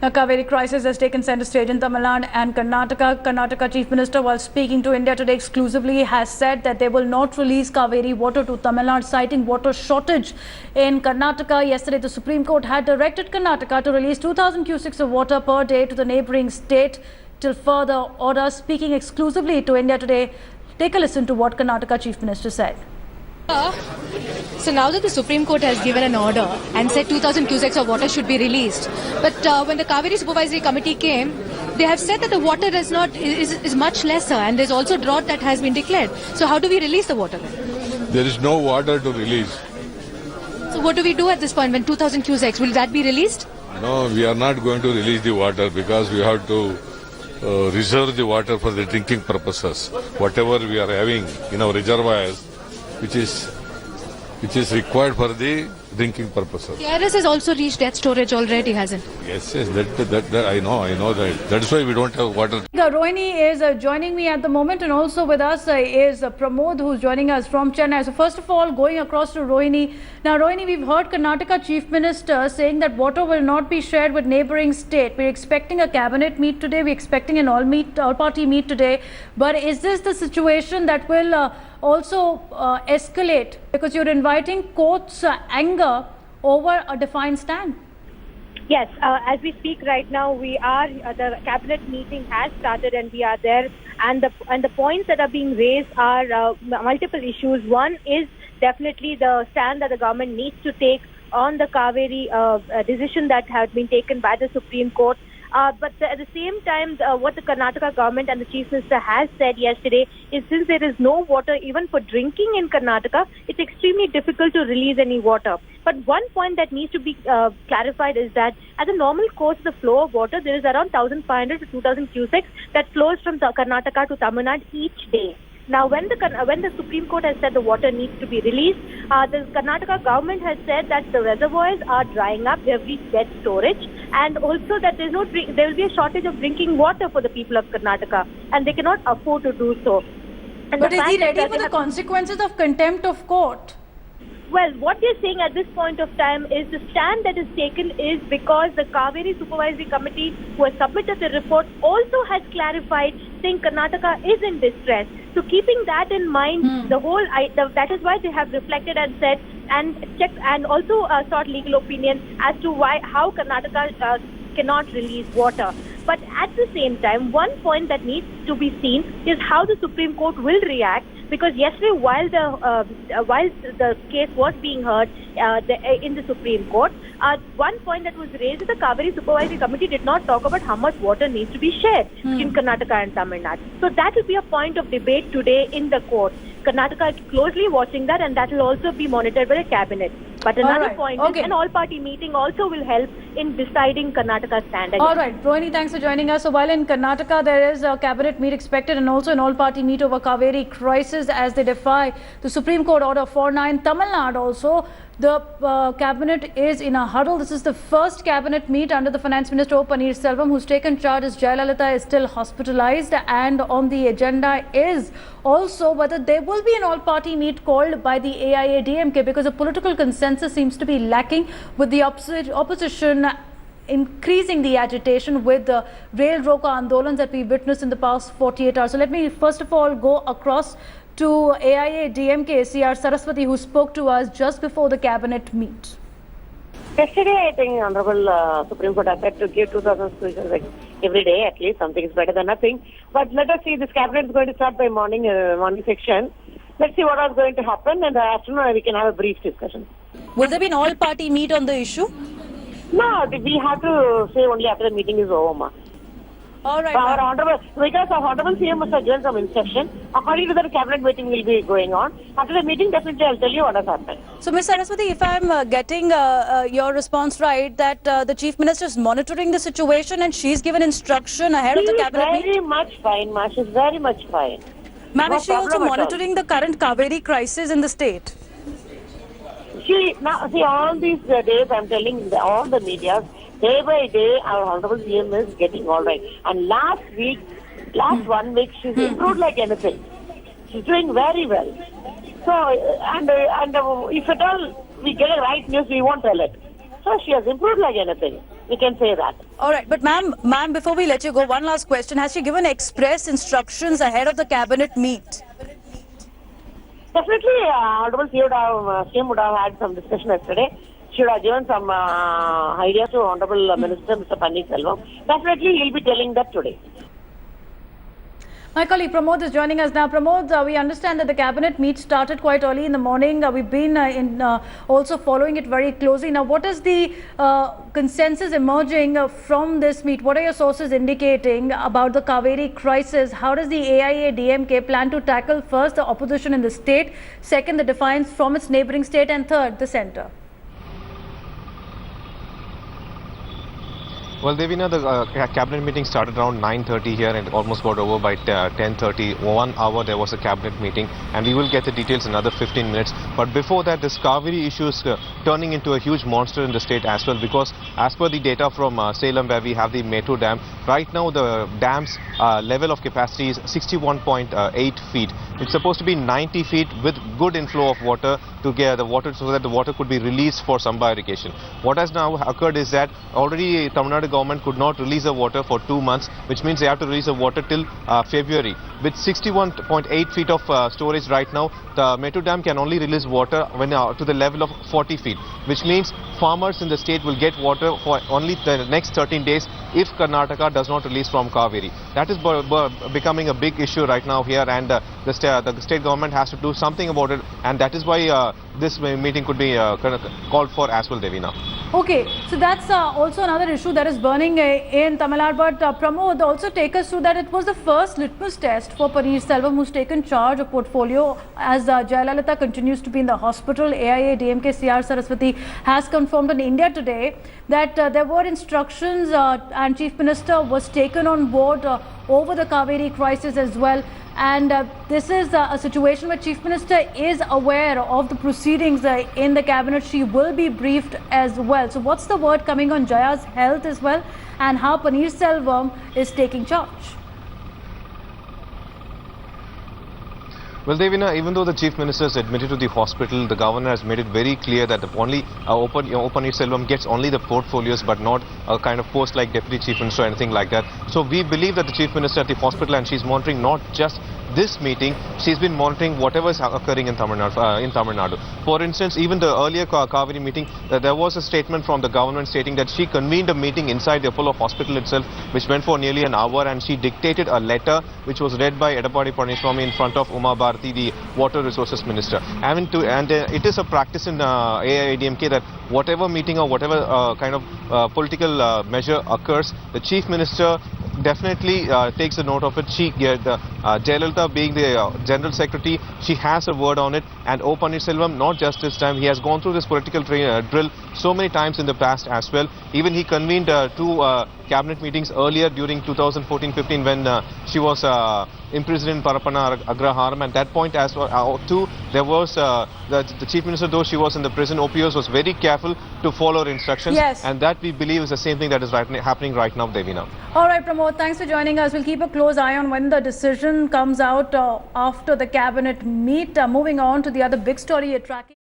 The Cauvery crisis has taken centre stage in Tamil Nadu and Karnataka. Karnataka Chief Minister, while speaking to India Today exclusively, has said that they will not release Cauvery water to Tamil Nadu, citing water shortage in Karnataka. Yesterday, the Supreme Court had directed Karnataka to release 2,000 cusecs of water per day to the neighbouring state till further order. Speaking exclusively to India Today, take a listen to what Karnataka Chief Minister said. So now that the Supreme Court has given an order and said 2,000 cusecs of water should be released, but when the Cauvery Supervisory Committee came, they have said that the water is much lesser and there's also drought that has been declared. So how do we release the water then? There is no water to release. So what do we do at this point when 2,000 cusecs, will that be released? No, we are not going to release the water because we have to reserve the water for the drinking purposes. Whatever we are having in our reservoirs, which is required for the drinking purposes. KRS has also reached debt storage already, hasn't? Yes, that I know that. That's why we don't have water. Rohini is joining me at the moment, and also with us is Pramod, who's joining us from Chennai. So first of all, going across to Rohini. Now Rohini, we've heard Karnataka Chief Minister saying that water will not be shared with neighbouring state. We're expecting a cabinet meet today. We're expecting an all-party meet today. But is this the situation that will also escalate, because you're inviting court's anger over a defined stand? Yes, as we speak right now, we are the cabinet meeting has started and we are there, and the points that are being raised are multiple issues. One is definitely the stand that the government needs to take on the Cauvery decision that had been taken by the Supreme Court. But at the same time, what the Karnataka government and the Chief Minister has said yesterday is, since there is no water even for drinking in Karnataka, it's extremely difficult to release any water. But one point that needs to be clarified is that at the normal course of the flow of water, there is around 1,500 to 2,000 cusecs that flows from Karnataka to Tamil Nadu each day. Now, when the Supreme Court has said the water needs to be released, the Karnataka government has said that the reservoirs are drying up, they have reached debt storage, and also that there will be a shortage of drinking water for the people of Karnataka, and they cannot afford to do so. And but is he ready for the consequences of contempt of court? Well, what we are saying at this point of time is the stand that is taken is because the Cauvery Supervisory Committee, who has submitted the report, also has clarified saying Karnataka is in distress. So keeping that in mind, that is why they have reflected and said and checked and also sought legal opinion as to how Karnataka cannot release water. But at the same time, one point that needs to be seen is how the Supreme Court will react. Because yesterday, while the case was being heard in the Supreme Court, one point that was raised is the Cauvery Supervisory Committee did not talk about how much water needs to be shared between Karnataka and Tamil Nadu. So that will be a point of debate today in the court. Karnataka is closely watching that, and that will also be monitored by the cabinet. But another point is an all-party meeting also will help in deciding Karnataka's stand. All right, Rohini, thanks for joining us. So while in Karnataka there is a cabinet meet expected and also an all-party meet over Cauvery crisis as they defy the Supreme Court Order 49. Tamil Nadu also, the cabinet is in a huddle. This is the first cabinet meet under the Finance Minister O. Paneerselvam, who's taken charge as Jaya is still hospitalized, and on the agenda is also whether there will be an all-party meet called by the AIA DMK, because a political consensus seems to be lacking, with the opposition increasing the agitation with the rail roka andolans that we witnessed in the past 48 hours. So let me first of all go across to AIA DMK, CR Saraswati, who spoke to us just before the cabinet meet. Yesterday, I think Honorable Supreme Court has said to give 2,000 solutions every day at least. Something is better than nothing. But let us see, this cabinet is going to start by morning section. Let's see what is going to happen, and afternoon we can have a brief discussion. Will there be an all-party meet on the issue? No, we have to say only after the meeting is over, ma. All right. Because our Honorable CM must have given some instruction. According to that, cabinet meeting will be going on. After the meeting, definitely I'll tell you what has happened. So, Ms. Saraswati, if I'm getting your response right, that the Chief Minister is monitoring the situation and she's given instruction ahead of the cabinet meeting? She's very much fine, ma. She's very much fine. Ma'am, is she also monitoring the current Cauvery crisis in the state? All these days I'm telling all the media, day by day, our Honorable CM is getting all right. And last 1 week, she's improved like anything. She's doing very well. So, and if at all we get a right news, we won't tell it. So she has improved like anything. We can say that. All right, but ma'am, before we let you go, one last question. Has she given express instructions ahead of the cabinet meet? Definitely, Honorable CM would have had some discussion yesterday. She would have given some ideas to Honorable Minister Mr. Selvam. Definitely, he'll be telling that today. My colleague Pramod is joining us now. Pramod, we understand that the cabinet meet started quite early in the morning. We've been also following it very closely. Now, what is the consensus emerging from this meet? What are your sources indicating about the Cauvery crisis? How does the AIA DMK plan to tackle first the opposition in the state, second the defiance from its neighbouring state, and third the centre? Well, Devina, the cabinet meeting started around 9:30 here and almost got over by 10:30. 1 hour there was a cabinet meeting, and we will get the details in another 15 minutes. But before that, this Cauvery issue is turning into a huge monster in the state as well, because as per the data from Salem, where we have the Metro Dam, right now the dam's level of capacity is 61.8 feet. It's supposed to be 90 feet with good inflow of water to get the water, so that the water could be released for Samba irrigation. What has now occurred is that already Tamil Nadu government could not release the water for 2 months, which means they have to release the water till February. With 61.8 feet of storage right now, the Metro Dam can only release water when to the level of 40 feet, which means farmers in the state will get water for only the next 13 days if Karnataka does not release from Cauvery. That is becoming a big issue right now here, and the state government has to do something about it, and that is why this meeting could be called for as well, Devina. Okay, so that's also another issue that is burning in Tamil Nadu. But Pramod, also take us through that it was the first litmus test for Selvam, who's taken charge of portfolio as Jaya continues to be in the hospital. AIA DMK CR Saraswati has confirmed on India Today that there were instructions and Chief Minister was taken on board over the Cauvery crisis as well. And this is a situation where Chief Minister is aware of the proceedings in the cabinet. She will be briefed as well. So what's the word coming on Jaya's health as well, and how Selvam is taking charge? Well, Devina, even though the Chief Minister is admitted to the hospital, the Governor has made it very clear that the only Selvam gets only the portfolios, but not a kind of post like Deputy Chief Minister or anything like that. So we believe that the Chief Minister at the hospital, and she's monitoring not just this meeting, she's been monitoring whatever is occurring in Tamil Nadu. For instance, even the earlier Cauvery meeting, there was a statement from the government stating that she convened a meeting inside the Apollo hospital itself, which went for nearly an hour, and she dictated a letter which was read by Edappadi Palaniswamy in front of Uma Bharati, the Water Resources Minister. It is a practice in AIADMK that whatever meeting or whatever kind of political measure occurs, the Chief Minister definitely takes a note of it. Jayalalitha being the General Secretary, she has a word on it, and Selvam, not just this time, he has gone through this political drill so many times in the past as well. Even he convened 2 cabinet meetings earlier during 2014-15 when she was imprisoned in Parapana Agraharam. At that point as well too, there was the Chief Minister, though she was in the prison, OPS was very careful to follow her instructions. Yes. And that we believe is the same thing that is happening right now, Devina. All right, Pramod, thanks for joining us. We'll keep a close eye on when the decision comes out after the cabinet meet. Moving on to the other big story you're tracking.